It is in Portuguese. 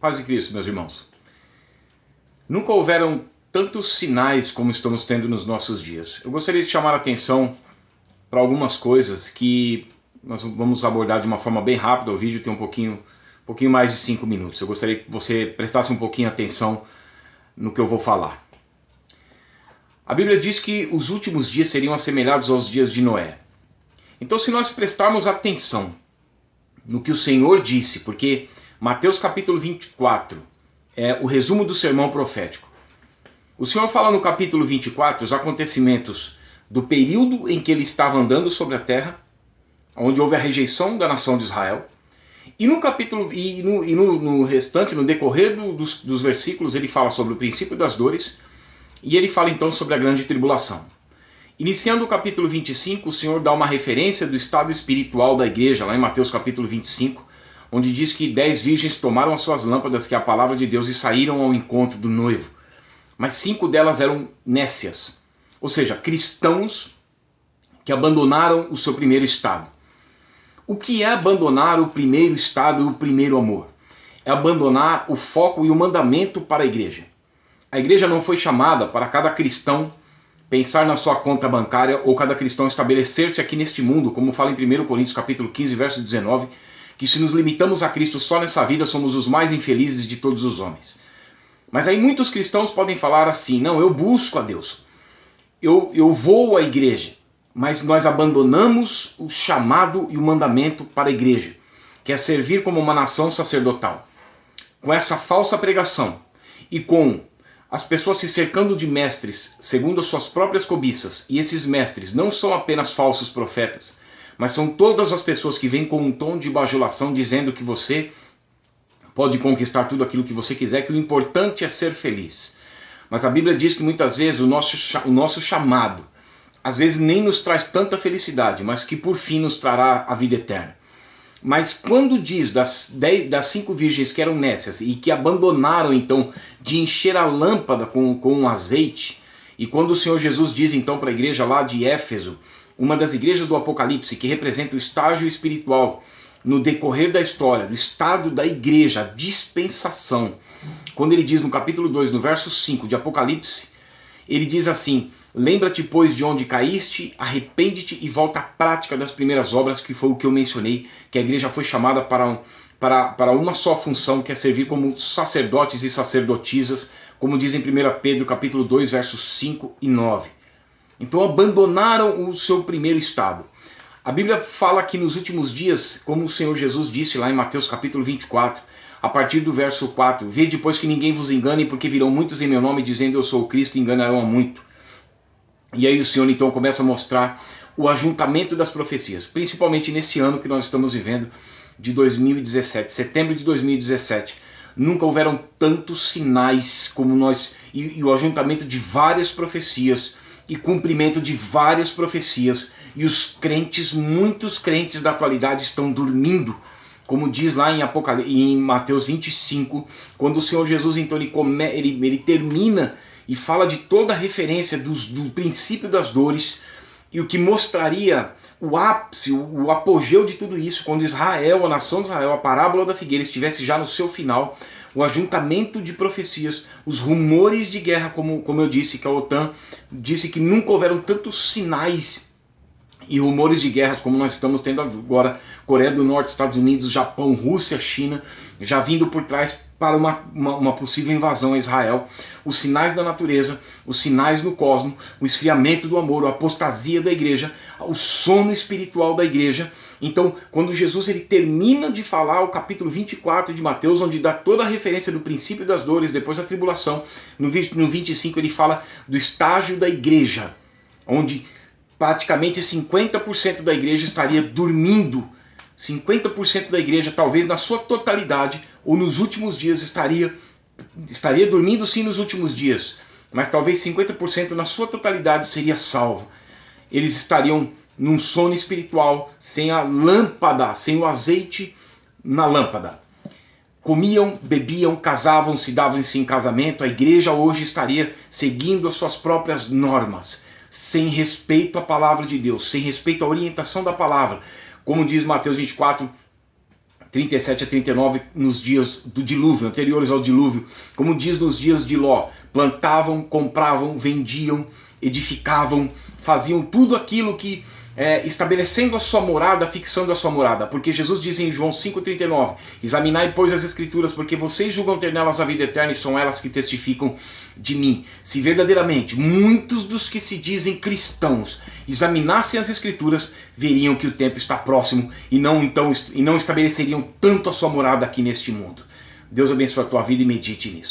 Paz de Cristo, meus irmãos. Nunca houveram tantos sinais como estamos tendo nos nossos dias. Eu gostaria de chamar a atenção para algumas coisas que nós vamos abordar de uma forma bem rápida. O vídeo tem um pouquinho mais de 5 minutos. Eu gostaria que você prestasse um pouquinho atenção no que eu vou falar. A Bíblia diz que os últimos dias seriam assemelhados aos dias de Noé. Então, se nós prestarmos atenção no que o Senhor disse, porque Mateus capítulo 24 é o resumo do sermão profético. O Senhor fala no capítulo 24 os acontecimentos do período em que ele estava andando sobre a terra, onde houve a rejeição da nação de Israel. E no capítulo no restante, no decorrer dos versículos, ele fala sobre o princípio das dores e ele fala então sobre a grande tribulação. Iniciando o capítulo 25, o Senhor dá uma referência do estado espiritual da igreja, lá em Mateus capítulo 25, onde diz que 10 virgens tomaram as suas lâmpadas, que é a palavra de Deus, e saíram ao encontro do noivo. Mas 5 delas eram nécias, ou seja, cristãos que abandonaram o seu primeiro estado. O que é abandonar o primeiro estado e o primeiro amor? É abandonar o foco e o mandamento para a igreja. A igreja não foi chamada para cada cristão pensar na sua conta bancária ou cada cristão estabelecer-se aqui neste mundo, como fala em 1 Coríntios capítulo 15, verso 19, que se nos limitamos a Cristo só nessa vida somos os mais infelizes de todos os homens. Mas aí muitos cristãos podem falar assim: não, eu busco a Deus, eu vou à igreja, mas nós abandonamos o chamado e o mandamento para a igreja, que é servir como uma nação sacerdotal. Com essa falsa pregação e com as pessoas se cercando de mestres segundo as suas próprias cobiças, e esses mestres não são apenas falsos profetas, mas são todas as pessoas que vêm com um tom de bajulação dizendo que você pode conquistar tudo aquilo que você quiser, que o importante é ser feliz. Mas a Bíblia diz que muitas vezes o nosso chamado, às vezes nem nos traz tanta felicidade, mas que por fim nos trará a vida eterna. Mas quando diz das 5 virgens que eram nécias e que abandonaram então de encher a lâmpada com azeite, e quando o Senhor Jesus diz então para a igreja lá de Éfeso, uma das igrejas do Apocalipse, que representa o estágio espiritual no decorrer da história, do estado da igreja, a dispensação. Quando ele diz no capítulo 2, no verso 5 de Apocalipse, ele diz assim: lembra-te, pois, de onde caíste, arrepende-te e volta à prática das primeiras obras, que foi o que eu mencionei, que a igreja foi chamada para uma só função, que é servir como sacerdotes e sacerdotisas, como diz em 1 Pedro capítulo 2, versos 5 e 9. Então abandonaram o seu primeiro estado. A Bíblia fala que nos últimos dias, como o Senhor Jesus disse lá em Mateus capítulo 24, a partir do verso 4, vede depois que ninguém vos engane, porque virão muitos em meu nome dizendo eu sou o Cristo, e enganarão a muito. E aí o Senhor então começa a mostrar o ajuntamento das profecias, principalmente nesse ano que nós estamos vivendo, de 2017, setembro de 2017. Nunca houveram tantos sinais como nós, e o ajuntamento de várias profecias, e cumprimento de várias profecias, e os crentes, muitos crentes da atualidade estão dormindo, como diz lá em Mateus 25, quando o Senhor Jesus então ele termina e fala de toda a referência do princípio das dores, e o que mostraria o ápice, o apogeu de tudo isso, quando Israel, a nação de Israel, a parábola da figueira estivesse já no seu final, o ajuntamento de profecias, os rumores de guerra, como eu disse, que a OTAN disse que nunca houveram tantos sinais e rumores de guerras como nós estamos tendo agora, Coreia do Norte, Estados Unidos, Japão, Rússia, China, já vindo por trás para uma possível invasão a Israel, os sinais da natureza, os sinais no cosmos, o esfriamento do amor, a apostasia da igreja, o sono espiritual da igreja. Então, quando Jesus ele termina de falar o capítulo 24 de Mateus, onde dá toda a referência do princípio das dores, depois da tribulação, no 25 ele fala do estágio da igreja, onde praticamente 50% da igreja estaria dormindo. 50% da igreja, talvez na sua totalidade, ou nos últimos dias, estaria dormindo sim nos últimos dias, mas talvez 50% na sua totalidade seria salvo. Eles estariam num sono espiritual, sem a lâmpada, sem o azeite na lâmpada. Comiam, bebiam, casavam-se, davam-se em casamento. A igreja hoje estaria seguindo as suas próprias normas, sem respeito à palavra de Deus, sem respeito à orientação da palavra. Como diz Mateus 24, 37 a 39, nos dias do dilúvio, anteriores ao dilúvio, como diz nos dias de Ló, plantavam, compravam, vendiam, edificavam, faziam tudo aquilo que, estabelecendo a sua morada, fixando a sua morada, porque Jesus diz em João 5,39, examinai, pois, as Escrituras, porque vocês julgam ter nelas a vida eterna e são elas que testificam de mim. Se verdadeiramente muitos dos que se dizem cristãos examinassem as Escrituras, veriam que o tempo está próximo e não estabeleceriam tanto a sua morada aqui neste mundo. Deus abençoe a tua vida e medite nisso.